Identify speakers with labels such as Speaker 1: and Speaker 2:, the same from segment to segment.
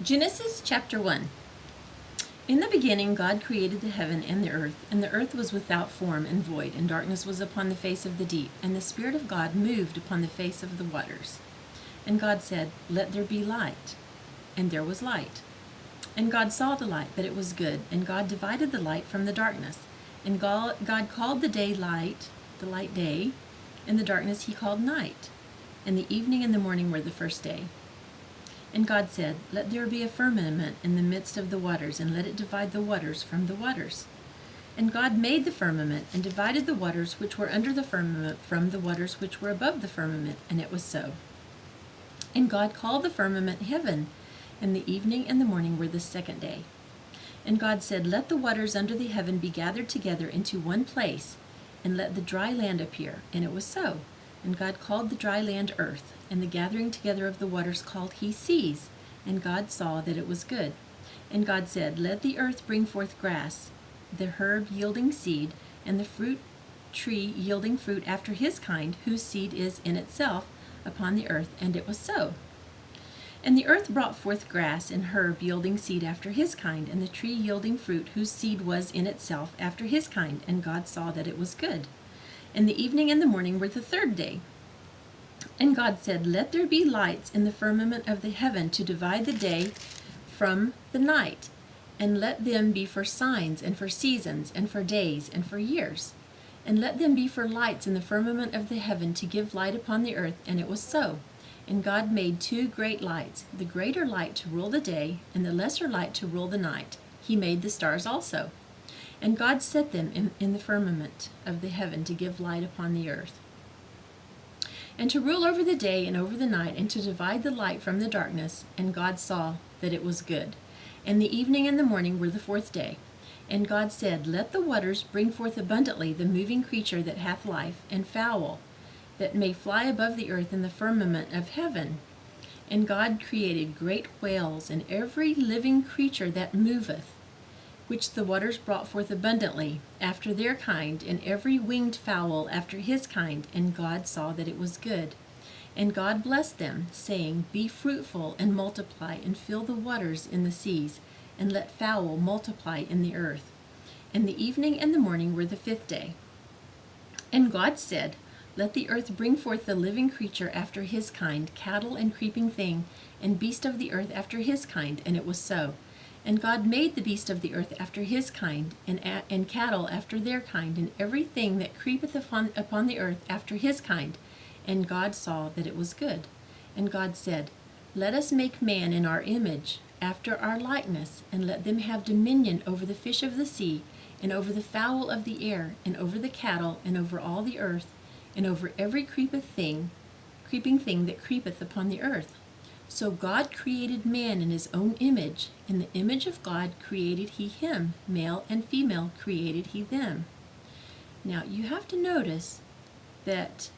Speaker 1: Genesis chapter 1. In the beginning God created the heaven and the earth was without form and void, and darkness was upon the face of the deep, and the Spirit of God moved upon the face of the waters. And God said, "Let there be light." And there was light. And God saw the light, that it was good, and God divided the light from the darkness. And God called the day light, the light day, and the darkness he called night. And the evening and the morning were the first day. And God said, "Let there be a firmament in the midst of the waters, and let it divide the waters from the waters." And God made the firmament, and divided the waters which were under the firmament from the waters which were above the firmament, and it was so. And God called the firmament heaven, and the evening and the morning were the second day. And God said, "Let the waters under the heaven be gathered together into one place, and let the dry land appear." And it was so. And God called the dry land earth, and the gathering together of the waters called he seas. And God saw that it was good. And God said, "Let the earth bring forth grass, the herb yielding seed, and the fruit tree yielding fruit after his kind, whose seed is in itself upon the earth." And it was so. And the earth brought forth grass and herb yielding seed after his kind, and the tree yielding fruit, whose seed was in itself after his kind. And God saw that it was good. And the evening and the morning were the third day. And God said, "Let there be lights in the firmament of the heaven to divide the day from the night, and let them be for signs and for seasons and for days and for years. And let them be for lights in the firmament of the heaven to give light upon the earth." And it was so. And God made two great lights, the greater light to rule the day, and the lesser light to rule the night. He made the stars also. And God set them in the firmament of the heaven to give light upon the earth, and to rule over the day and over the night, and to divide the light from the darkness. And God saw that it was good. And the evening and the morning were the fourth day. And God said, "Let the waters bring forth abundantly the moving creature that hath life, and fowl that may fly above the earth in the firmament of heaven." And God created great whales, and every living creature that moveth, which the waters brought forth abundantly, after their kind, and every winged fowl after his kind. And God saw that it was good. And God blessed them, saying, "Be fruitful, and multiply, and fill the waters in the seas, and let fowl multiply in the earth." And the evening and the morning were the fifth day. And God said, "Let the earth bring forth the living creature after his kind, cattle and creeping thing, and beast of the earth after his kind." And it was so. And God made the beast of the earth after his kind, and cattle after their kind, and everything that creepeth upon the earth after his kind. And God saw that it was good. And God said, "Let us make man in our image, after our likeness, and let them have dominion over the fish of the sea, and over the fowl of the air, and over the cattle, and over all the earth, and over every creeping thing that creepeth upon the earth." So God created man in his own image. In the image of God created he him, male and female created he them. Now you have to notice that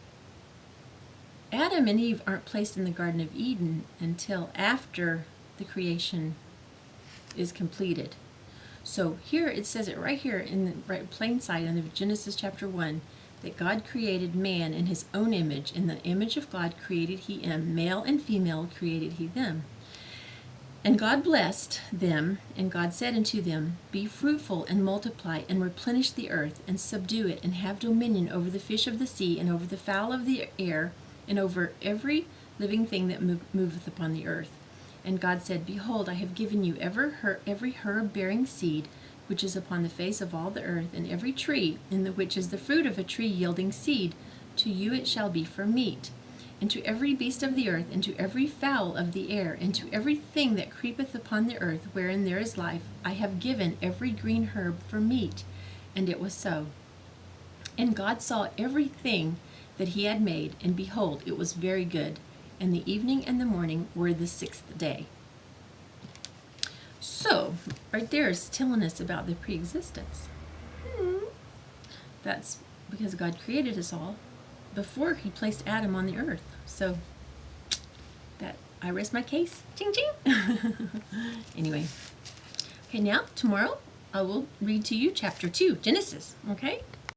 Speaker 1: Adam and Eve aren't placed in the Garden of Eden until after the creation is completed. So here it says it right here in the right plain sight in the Genesis chapter 1, that God created man in his own image. In the image of God created he him, male and female created he them. And God blessed them, and God said unto them, "Be fruitful, and multiply, and replenish the earth, and subdue it, and have dominion over the fish of the sea, and over the fowl of the air, and over every living thing that moveth upon the earth." And God said, "Behold, I have given you every herb bearing seed, which is upon the face of all the earth, and every tree, in the which is the fruit of a tree yielding seed. To you it shall be for meat. And to every beast of the earth, and to every fowl of the air, and to every thing that creepeth upon the earth, wherein there is life, I have given every green herb for meat." And it was so. And God saw everything that he had made, and behold, it was very good. And the evening and the morning were the sixth day. So, right there is telling us about the pre-existence. That's because God created us all before he placed Adam on the earth. So, that I rest my case. Ching ching! Anyway. Okay, now, tomorrow, I will read to you chapter 2, Genesis. Okay?